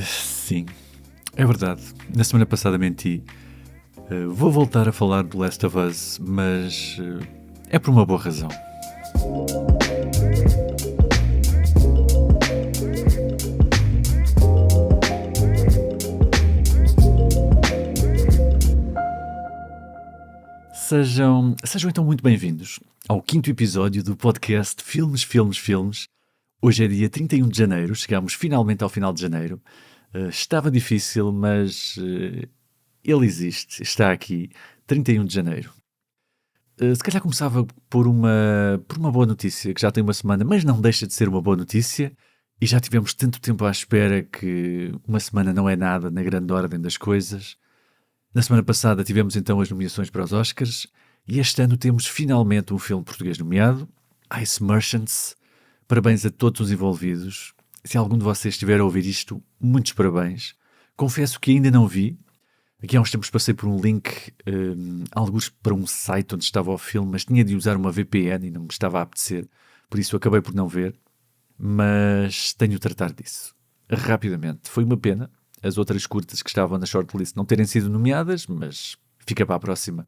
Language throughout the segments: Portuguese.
Sim, é verdade. Na semana passada menti. Vou voltar a falar do Last of Us, mas é por uma boa razão. Sejam então muito bem-vindos ao 5º episódio do podcast Filmes, Filmes, Filmes. Hoje é dia 31 de janeiro, chegamos finalmente ao final de janeiro. Estava difícil, mas ele existe, está aqui, 31 de janeiro. Se calhar começava por uma boa notícia, que já tem uma semana, mas não deixa de ser uma boa notícia. E já tivemos tanto tempo à espera que uma semana não é nada na grande ordem das coisas. Na semana passada tivemos então as nomeações para os Oscars e este ano temos finalmente um filme português nomeado, Ice Merchants. Parabéns a todos os envolvidos. Se algum de vocês estiver a ouvir isto, muitos parabéns. Confesso que ainda não vi. Aqui há uns tempos passei por um link, alguns para um site onde estava o filme, mas tinha de usar uma VPN e não me estava a apetecer. Por isso acabei por não ver. Mas tenho de tratar disso. Rapidamente. Foi uma pena as outras curtas que estavam na shortlist não terem sido nomeadas, mas fica para a próxima.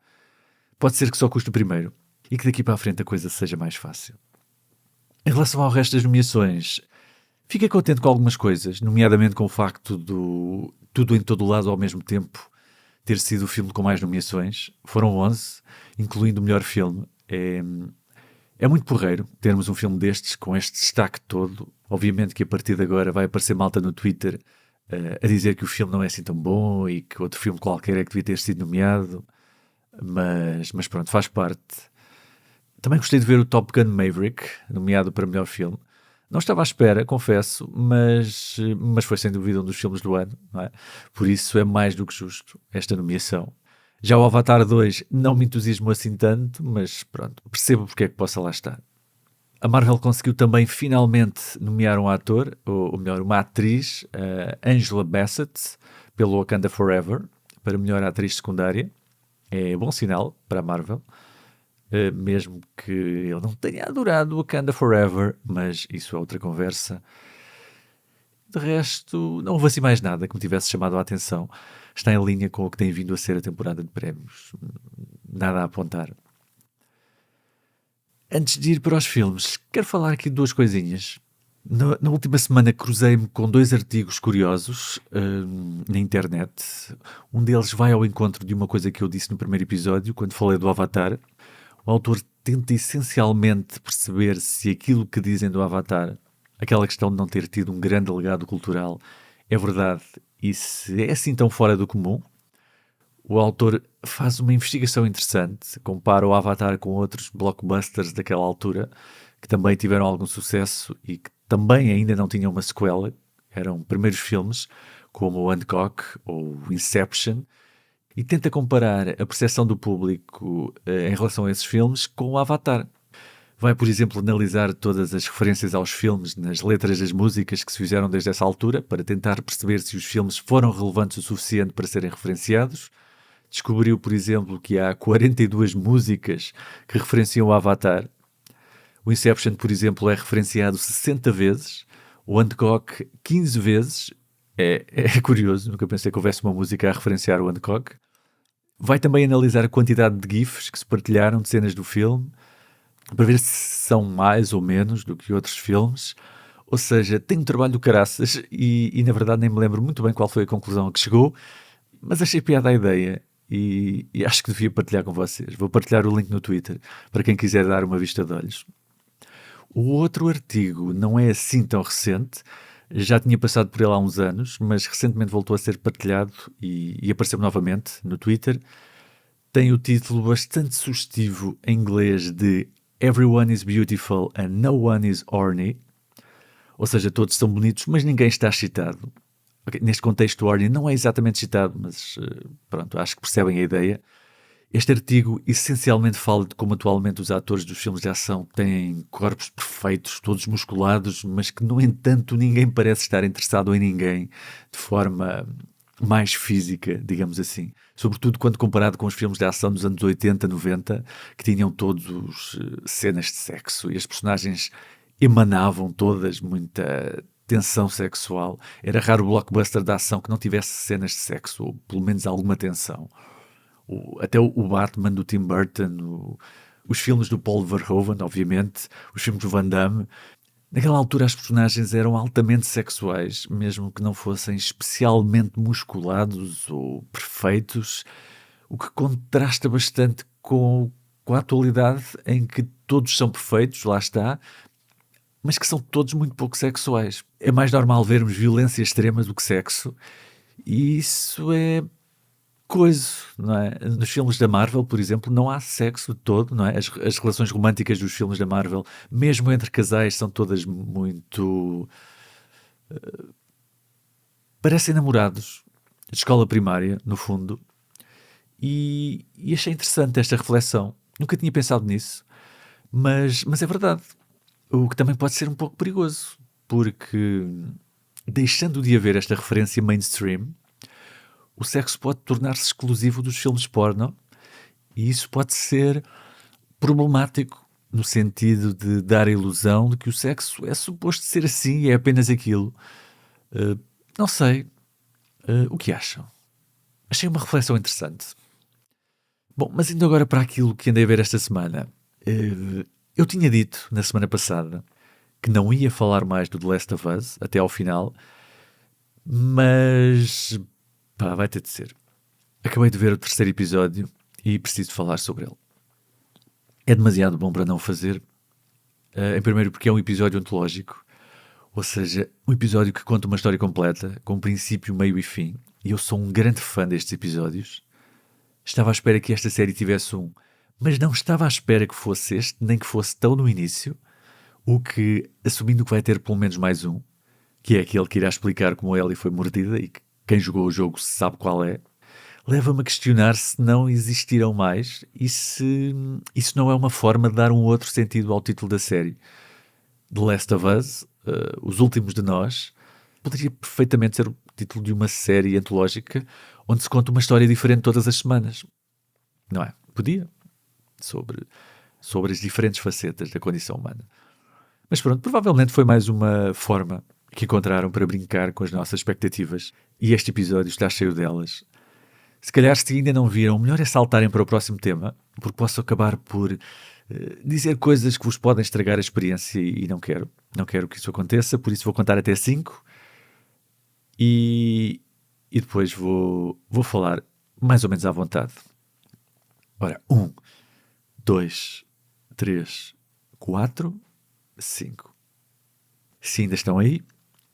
Pode ser que só custe o primeiro e que daqui para a frente a coisa seja mais fácil. Em relação ao resto das nomeações, fiquei contente com algumas coisas, nomeadamente com o facto do Tudo em Todo o Lado ao mesmo tempo ter sido o filme com mais nomeações. Foram 11, incluindo o melhor filme. É muito porreiro termos um filme destes com este destaque todo. Obviamente que a partir de agora vai aparecer malta no Twitter a dizer que o filme não é assim tão bom e que outro filme qualquer é que devia ter sido nomeado, mas pronto, faz parte. Também gostei de ver o Top Gun Maverick, nomeado para melhor filme. Não estava à espera, confesso, mas foi sem dúvida um dos filmes do ano, não é? Por isso é mais do que justo esta nomeação. Já o Avatar 2 não me entusiasmou assim tanto, mas pronto, percebo porque é que possa lá estar. A Marvel conseguiu também finalmente nomear um ator, ou melhor, uma atriz, Angela Bassett, pelo Wakanda Forever, para melhor atriz secundária. É bom sinal para a Marvel, mesmo que eu não tenha adorado Wakanda Forever, mas isso é outra conversa. De resto, não houve assim mais nada que me tivesse chamado a atenção. Está em linha com o que tem vindo a ser a temporada de prémios. Nada a apontar. Antes de ir para os filmes, quero falar aqui de duas coisinhas. Na última semana cruzei-me com 2 artigos curiosos na internet. Um deles vai ao encontro de uma coisa que eu disse no primeiro episódio, quando falei do Avatar. O autor tenta essencialmente perceber se aquilo que dizem do Avatar, aquela questão de não ter tido um grande legado cultural, é verdade e se é assim tão fora do comum. O autor faz uma investigação interessante, compara o Avatar com outros blockbusters daquela altura, que também tiveram algum sucesso e que também ainda não tinham uma sequela. Eram primeiros filmes, como o Hancock ou o Inception, e tenta comparar a percepção do público em relação a esses filmes com o Avatar. Vai, por exemplo, analisar todas as referências aos filmes nas letras das músicas que se fizeram desde essa altura, para tentar perceber se os filmes foram relevantes o suficiente para serem referenciados. Descobriu, por exemplo, que há 42 músicas que referenciam o Avatar. O Inception, por exemplo, é referenciado 60 vezes. O Hancock, 15 vezes. É curioso, nunca pensei que houvesse uma música a referenciar o Hancock. Vai também analisar a quantidade de GIFs que se partilharam de cenas do filme, para ver se são mais ou menos do que outros filmes. Ou seja, tem um trabalho do caraças e na verdade nem me lembro muito bem qual foi a conclusão a que chegou, mas achei piada a ideia. E acho que devia partilhar com vocês. Vou partilhar o link no Twitter para quem quiser dar uma vista de olhos. O outro artigo não é assim tão recente, já tinha passado por ele há uns anos, mas recentemente voltou a ser partilhado e apareceu novamente no Twitter. Tem o título bastante sugestivo em inglês de Everyone is Beautiful and No One is Horny. Ou seja, todos são bonitos, mas ninguém está excitado. Okay, neste contexto, o Horny não é exatamente excitado, mas pronto, acho que percebem a ideia. Este artigo essencialmente fala de como atualmente os atores dos filmes de ação têm corpos perfeitos, todos musculados, mas que, no entanto, ninguém parece estar interessado em ninguém de forma mais física, digamos assim. Sobretudo quando comparado com os filmes de ação dos anos 80, 90, que tinham todos cenas de sexo e as personagens emanavam todas muita tensão sexual. Era raro o blockbuster de ação que não tivesse cenas de sexo, ou pelo menos alguma tensão. Até o Batman do Tim Burton, os filmes do Paul Verhoeven, obviamente, os filmes do Van Damme. Naquela altura as personagens eram altamente sexuais, mesmo que não fossem especialmente musculados ou perfeitos, o que contrasta bastante com a atualidade em que todos são perfeitos, lá está, mas que são todos muito pouco sexuais. É mais normal vermos violência extrema do que sexo, e isso é coisa, não é? Nos filmes da Marvel, por exemplo, não há sexo todo, não é? As relações românticas dos filmes da Marvel, mesmo entre casais, são todas muito... parecem namorados de escola primária, no fundo, e achei interessante esta reflexão. Nunca tinha pensado nisso, mas é verdade. O que também pode ser um pouco perigoso, porque deixando de haver esta referência mainstream, o sexo pode tornar-se exclusivo dos filmes porno, e isso pode ser problemático no sentido de dar a ilusão de que o sexo é suposto ser assim e é apenas aquilo. Não sei. O que acham? Achei uma reflexão interessante. Bom, mas indo agora para aquilo que andei a ver esta semana. Eu tinha dito na semana passada que não ia falar mais do The Last of Us até ao final, mas pá, vai ter de ser. Acabei de ver o terceiro episódio e preciso falar sobre ele. É demasiado bom para não o fazer. Em primeiro porque é um episódio antológico, ou seja, um episódio que conta uma história completa, com princípio, meio e fim, e eu sou um grande fã destes episódios. Estava à espera que esta série tivesse um, mas não estava à espera que fosse este, nem que fosse tão no início, o que, assumindo que vai ter pelo menos mais um, que é aquele que irá explicar como a Ellie foi mordida e que quem jogou o jogo sabe qual é, leva-me a questionar se não existirão mais e se isso não é uma forma de dar um outro sentido ao título da série. The Last of Us, Os Últimos de Nós, poderia perfeitamente ser o título de uma série antológica onde se conta uma história diferente todas as semanas. Não é? Podia. Sobre as diferentes facetas da condição humana. Mas pronto, provavelmente foi mais uma forma que encontraram para brincar com as nossas expectativas e este episódio está cheio delas. Se calhar, se ainda não viram, o melhor é saltarem para o próximo tema, porque posso acabar por dizer coisas que vos podem estragar a experiência e não quero. Não quero que isso aconteça, por isso vou contar até 5 e depois vou falar mais ou menos à vontade. Ora, 1, 2, 3, 4, 5. Se ainda estão aí,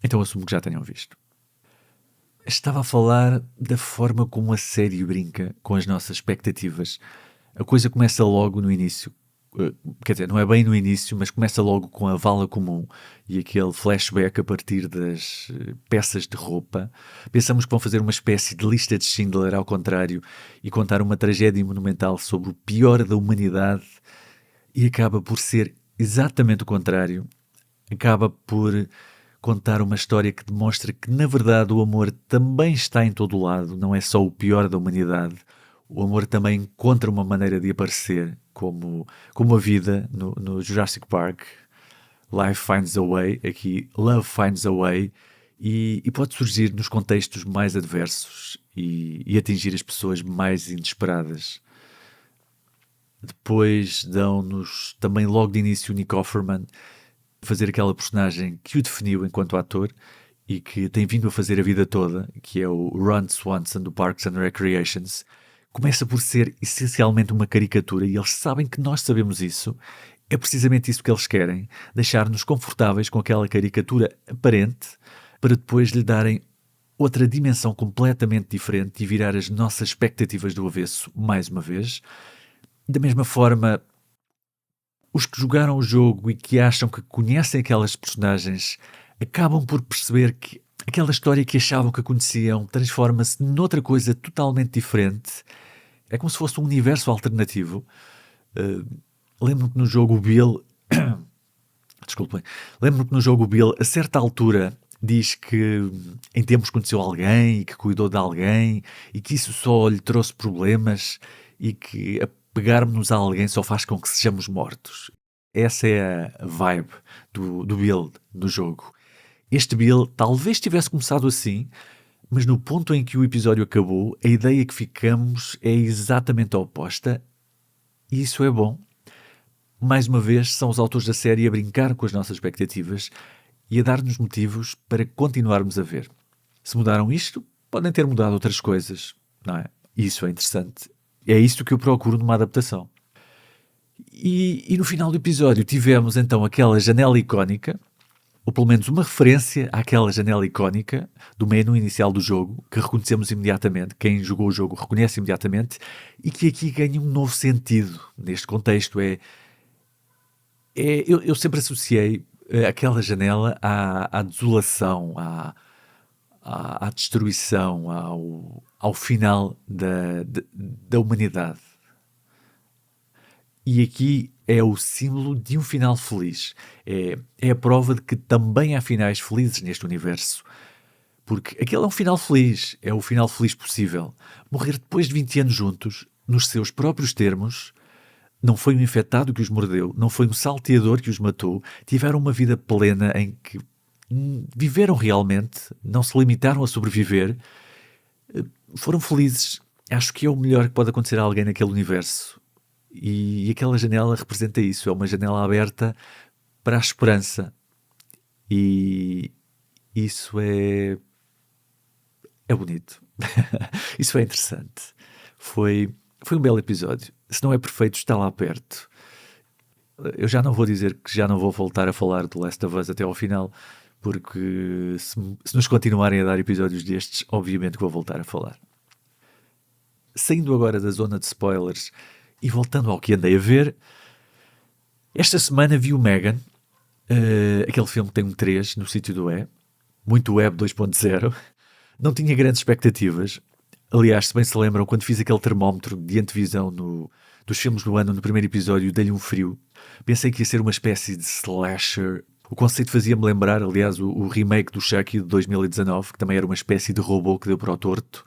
então assumo que já tenham visto. Estava a falar da forma como a série brinca com as nossas expectativas. A coisa começa logo no início. Quer dizer, não é bem no início, mas começa logo com a vala comum e aquele flashback a partir das peças de roupa. Pensamos que vão fazer uma espécie de lista de Schindler ao contrário e contar uma tragédia monumental sobre o pior da humanidade e acaba por ser exatamente o contrário. Acaba por contar uma história que demonstra que, na verdade, o amor também está em todo o lado, não é só o pior da humanidade. O amor também encontra uma maneira de aparecer, como a vida no Jurassic Park. Life finds a way, aqui love finds a way, e pode surgir nos contextos mais adversos e atingir as pessoas mais inesperadas. Depois dão-nos também logo de início o Nick Offerman fazer aquela personagem que o definiu enquanto ator e que tem vindo a fazer a vida toda, que é o Ron Swanson do Parks and Recreations. Começa por ser essencialmente uma caricatura e eles sabem que nós sabemos isso. É precisamente isso que eles querem, deixar-nos confortáveis com aquela caricatura aparente para depois lhe darem outra dimensão completamente diferente e virar as nossas expectativas do avesso mais uma vez. Da mesma forma, os que jogaram o jogo e que acham que conhecem aquelas personagens acabam por perceber que aquela história que achavam que conheciam transforma-se noutra coisa totalmente diferente. É como se fosse um universo alternativo. Lembro-me que no jogo o Bill... Desculpem. Lembro-me que no jogo o Bill, a certa altura, diz que em tempos conheceu alguém e que cuidou de alguém e que isso só lhe trouxe problemas e que apegar-nos a alguém só faz com que sejamos mortos. Essa é a vibe do Bill do jogo. Este Bill talvez tivesse começado assim, mas no ponto em que o episódio acabou, a ideia que ficamos é exatamente a oposta, e isso é bom. Mais uma vez, são os autores da série a brincar com as nossas expectativas e a dar-nos motivos para continuarmos a ver. Se mudaram isto, podem ter mudado outras coisas, não é? Isso é interessante. É isto que eu procuro numa adaptação. E no final do episódio tivemos então aquela janela icónica, ou pelo menos uma referência àquela janela icónica do menu inicial do jogo, que reconhecemos imediatamente, quem jogou o jogo reconhece imediatamente, e que aqui ganha um novo sentido neste contexto. Eu sempre associei aquela janela à desolação, à destruição, ao final da humanidade. E aqui é o símbolo de um final feliz. É a prova de que também há finais felizes neste universo. Porque aquele é um final feliz, é o final feliz possível. Morrer depois de 20 anos juntos, nos seus próprios termos, não foi um infectado que os mordeu, não foi um salteador que os matou, tiveram uma vida plena em que viveram realmente, não se limitaram a sobreviver, foram felizes. Acho que é o melhor que pode acontecer a alguém naquele universo. E aquela janela representa isso, é uma janela aberta para a esperança. E isso é bonito. Isso é interessante. Foi um belo episódio. Se não é perfeito, está lá perto. Eu já não vou dizer que já não vou voltar a falar do Last of Us até ao final, porque se nos continuarem a dar episódios destes, obviamente que vou voltar a falar. Saindo agora da zona de spoilers e voltando ao que andei a ver, esta semana vi o Megan, aquele filme que tem um 3 no sítio do E, muito web 2.0. Não tinha grandes expectativas. Aliás, se bem se lembram, quando fiz aquele termómetro de antevisão dos filmes do ano, no primeiro episódio, dei-lhe um frio. Pensei que ia ser uma espécie de slasher. O conceito fazia-me lembrar, aliás, o remake do Chucky de 2019, que também era uma espécie de robô que deu para o torto.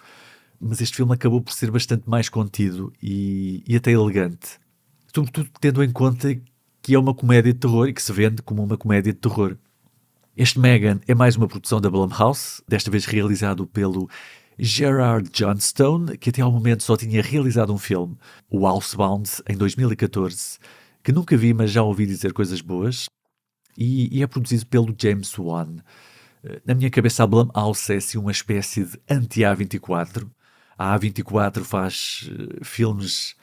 Mas este filme acabou por ser bastante mais contido e até elegante. Sobretudo tendo em conta que é uma comédia de terror e que se vende como uma comédia de terror. Este Megan é mais uma produção da Blumhouse, desta vez realizado pelo Gerard Johnstone, que até ao momento só tinha realizado um filme, o Housebound, em 2014, que nunca vi, mas já ouvi dizer coisas boas, e é produzido pelo James Wan. Na minha cabeça, a Blumhouse é assim uma espécie de anti-A24. A A24 faz filmes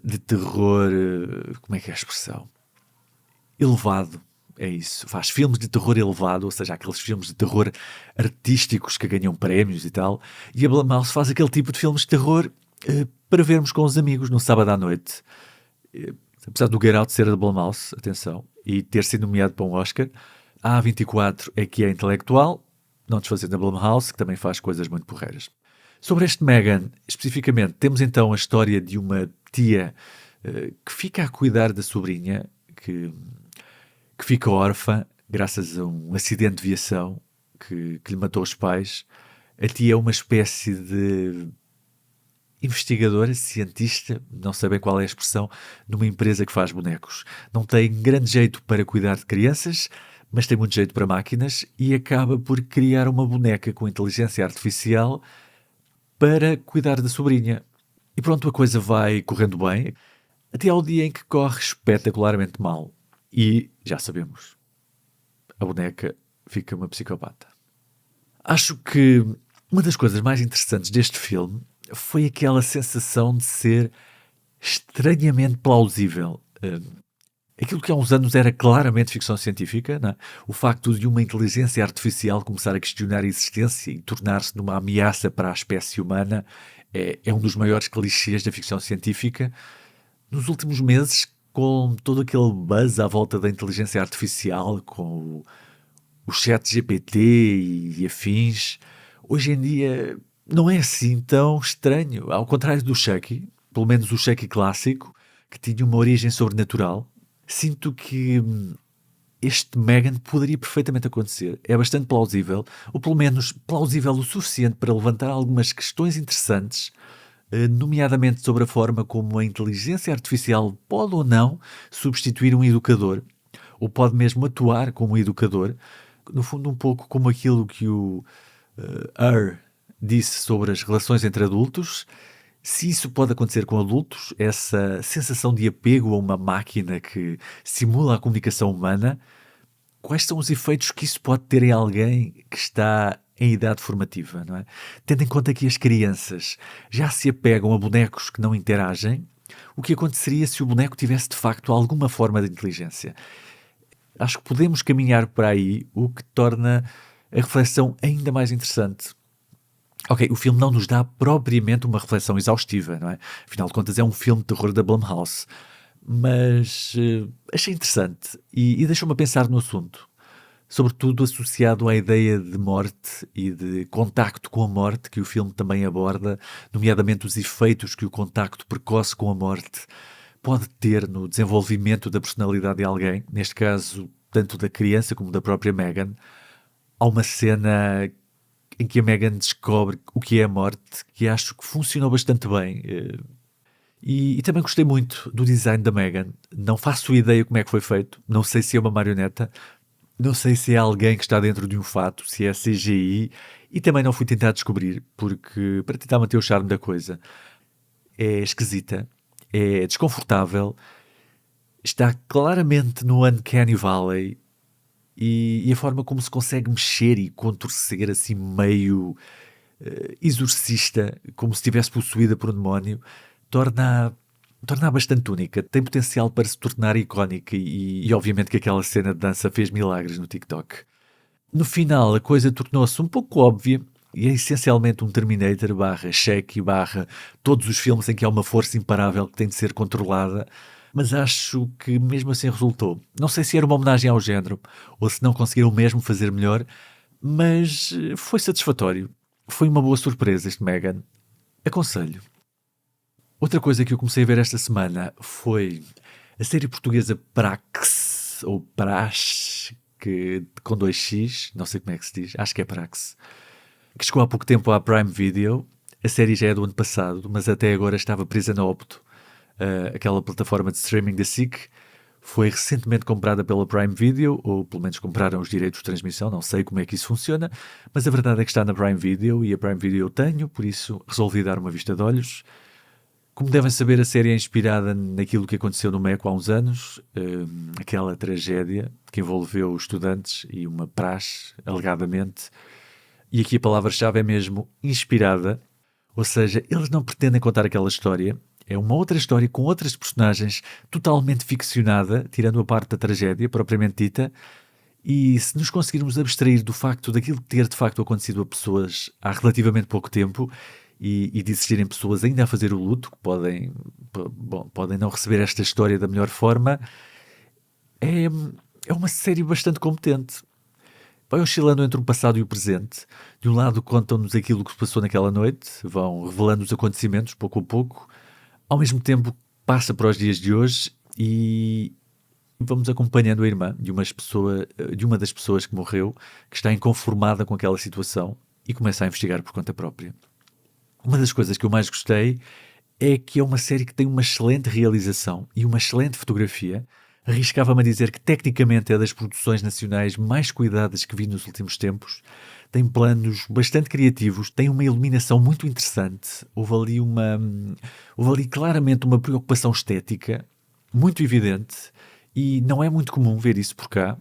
de terror, como é que é a expressão? Elevado. É isso, faz filmes de terror elevado, ou seja, aqueles filmes de terror artísticos que ganham prémios e tal, e a Blumhouse faz aquele tipo de filmes de terror para vermos com os amigos no sábado à noite. Apesar do Get Out ser da Blumhouse, atenção, e ter sido nomeado para um Oscar, a A24 é que é intelectual, não desfazendo a Blumhouse, que também faz coisas muito porreiras. Sobre este Megan, especificamente, temos então a história de uma tia que fica a cuidar da sobrinha, que fica órfã graças a um acidente de viação que lhe matou os pais. A tia é uma espécie de investigadora, cientista, não sei bem qual é a expressão, numa empresa que faz bonecos. Não tem grande jeito para cuidar de crianças, mas tem muito jeito para máquinas e acaba por criar uma boneca com inteligência artificial para cuidar da sobrinha. E pronto, a coisa vai correndo bem, até ao dia em que corre espetacularmente mal. E, já sabemos, a boneca fica uma psicopata. Acho que uma das coisas mais interessantes deste filme foi aquela sensação de ser estranhamente plausível. Aquilo que há uns anos era claramente ficção científica, não é? O facto de uma inteligência artificial começar a questionar a existência e tornar-se numa ameaça para a espécie humana é um dos maiores clichês da ficção científica. Nos últimos meses, com todo aquele buzz à volta da inteligência artificial, com o chat GPT e afins, hoje em dia não é assim tão estranho. Ao contrário do Chucky, pelo menos o Chucky clássico, que tinha uma origem sobrenatural, sinto que este Megan poderia perfeitamente acontecer. É bastante plausível, ou pelo menos plausível o suficiente para levantar algumas questões interessantes, nomeadamente sobre a forma como a inteligência artificial pode ou não substituir um educador, ou pode mesmo atuar como um educador, no fundo um pouco como aquilo que o Her disse sobre as relações entre adultos. Se isso pode acontecer com adultos, essa sensação de apego a uma máquina que simula a comunicação humana, quais são os efeitos que isso pode ter em alguém que está em idade formativa, não é? Tendo em conta que as crianças já se apegam a bonecos que não interagem, o que aconteceria se o boneco tivesse de facto alguma forma de inteligência? Acho que podemos caminhar para aí, o que torna a reflexão ainda mais interessante. Ok, o filme não nos dá propriamente uma reflexão exaustiva, não é? Afinal de contas é um filme de terror da Blumhouse. Mas achei interessante e deixou-me a pensar no assunto. Sobretudo associado à ideia de morte e de contacto com a morte que o filme também aborda, nomeadamente os efeitos que o contacto precoce com a morte pode ter no desenvolvimento da personalidade de alguém, neste caso, tanto da criança como da própria Megan. Há uma cena em que a Megan descobre o que é a morte, que acho que funcionou bastante bem. E também gostei muito do design da Megan. Não faço ideia como é que foi feito. Não sei se é uma marioneta. Não sei se é alguém que está dentro de um fato, se é CGI. E também não fui tentar descobrir, porque para tentar manter o charme da coisa. É esquisita, é desconfortável, está claramente no Uncanny Valley e a forma como se consegue mexer e contorcer assim meio exorcista, como se estivesse possuída por um demónio, torna-a bastante única. Tem potencial para se tornar icónica e obviamente que aquela cena de dança fez milagres no TikTok. No final a coisa tornou-se um pouco óbvia e é essencialmente um Terminator barra Chucky barra todos os filmes em que há uma força imparável que tem de ser controlada, mas acho que mesmo assim resultou. Não sei se era uma homenagem ao género ou se não conseguiram mesmo fazer melhor, mas foi satisfatório. Foi uma boa surpresa este Megan. Aconselho. Outra coisa que eu comecei a ver esta semana foi a série portuguesa Prax, ou Prax, com 2x, não sei como é que se diz, acho que é Prax, que chegou há pouco tempo à Prime Video. A série já é do ano passado, mas até agora estava presa na Opto, aquela plataforma de streaming da SIC. Foi recentemente comprada pela Prime Video, ou pelo menos compraram os direitos de transmissão, não sei como é que isso funciona, mas a verdade é que está na Prime Video e a Prime Video eu tenho, por isso resolvi dar uma vista de olhos. Como devem saber, a série é inspirada naquilo que aconteceu no Meco há uns anos, aquela tragédia que envolveu os estudantes e uma praxe, alegadamente. E aqui a palavra-chave é mesmo inspirada, ou seja, eles não pretendem contar aquela história, é uma outra história com outras personagens totalmente ficcionada, tirando a parte da tragédia propriamente dita, e se nos conseguirmos abstrair do facto daquilo ter de facto acontecido a pessoas há relativamente pouco tempo e de existirem pessoas ainda a fazer o luto, que podem não receber esta história da melhor forma, é uma série bastante competente. Vai oscilando entre o passado e o presente. De um lado contam-nos aquilo que se passou naquela noite, vão revelando os acontecimentos pouco a pouco, ao mesmo tempo passa para os dias de hoje e vamos acompanhando a irmã de uma das pessoas que morreu, que está inconformada com aquela situação e começa a investigar por conta própria. Uma das coisas que eu mais gostei é que é uma série que tem uma excelente realização e uma excelente fotografia. Arriscava-me a dizer que tecnicamente é das produções nacionais mais cuidadas que vi nos últimos tempos. Tem planos bastante criativos, tem uma iluminação muito interessante. Houve ali claramente uma preocupação estética muito evidente e não é muito comum ver isso por cá.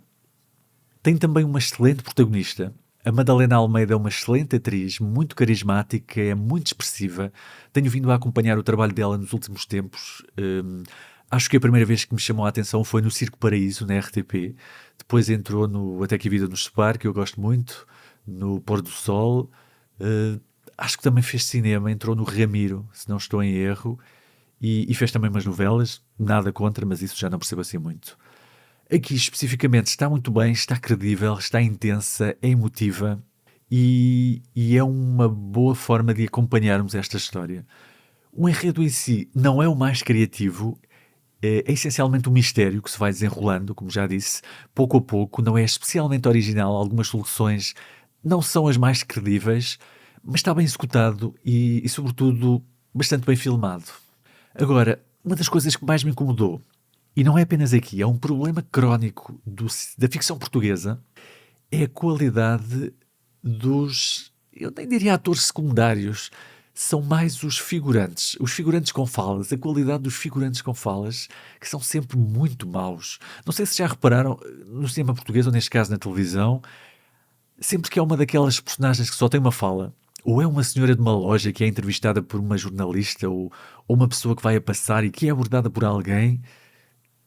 Tem também uma excelente protagonista. A Madalena Almeida é uma excelente atriz, muito carismática, é muito expressiva. Tenho vindo a acompanhar o trabalho dela nos últimos tempos. Acho que a primeira vez que me chamou a atenção foi no Circo Paraíso, na RTP. Depois entrou no Até que a Vida nos Separe, que eu gosto muito, no Pôr do Sol. Acho que também fez cinema, entrou no Ramiro, se não estou em erro. E fez também umas novelas, nada contra, mas isso já não percebo assim muito. Aqui especificamente está muito bem, está credível, está intensa, é emotiva e é uma boa forma de acompanharmos esta história. O enredo em si não é o mais criativo, é essencialmente um mistério que se vai desenrolando, como já disse, pouco a pouco, não é especialmente original, algumas soluções não são as mais credíveis, mas está bem executado e sobretudo, bastante bem filmado. Agora, uma das coisas que mais me incomodou, e não é apenas aqui, é um problema crónico da ficção portuguesa, é a qualidade dos, eu nem diria atores secundários, são mais os figurantes com falas, a qualidade dos figurantes com falas, que são sempre muito maus. Não sei se já repararam, no cinema português, ou neste caso na televisão, sempre que é uma daquelas personagens que só tem uma fala, ou é uma senhora de uma loja que é entrevistada por uma jornalista, ou uma pessoa que vai a passar e que é abordada por alguém,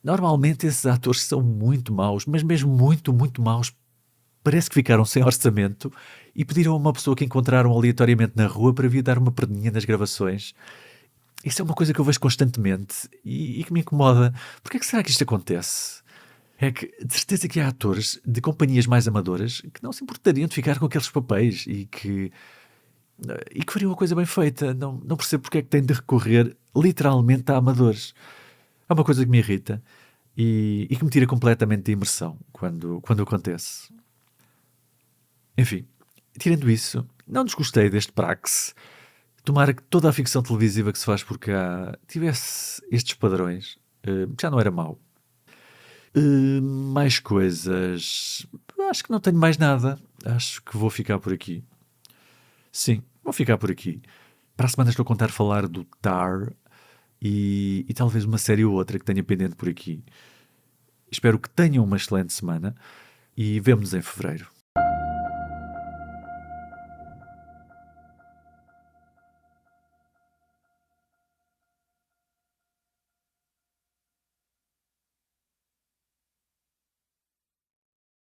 normalmente esses atores são muito maus, mas mesmo muito, muito maus. Parece que ficaram sem orçamento e pediram a uma pessoa que encontraram aleatoriamente na rua para vir dar uma perninha nas gravações. Isso é uma coisa que eu vejo constantemente e que me incomoda. Porquê é que será que isto acontece? É que, de certeza que há atores de companhias mais amadoras que não se importariam de ficar com aqueles papéis e que fariam a coisa bem feita. Não percebo porque é que têm de recorrer literalmente a amadores. É uma coisa que me irrita e que me tira completamente de imersão quando acontece. Enfim, tirando isso, não desgostei deste praxe. Tomara que toda a ficção televisiva que se faz por cá tivesse estes padrões. Já não era mau. Mais coisas. Acho que não tenho mais nada. Acho que vou ficar por aqui. Sim, vou ficar por aqui. Para a semana estou a contar falar do Tar e talvez uma série ou outra que tenha pendente por aqui. Espero que tenham uma excelente semana e vemo-nos em fevereiro.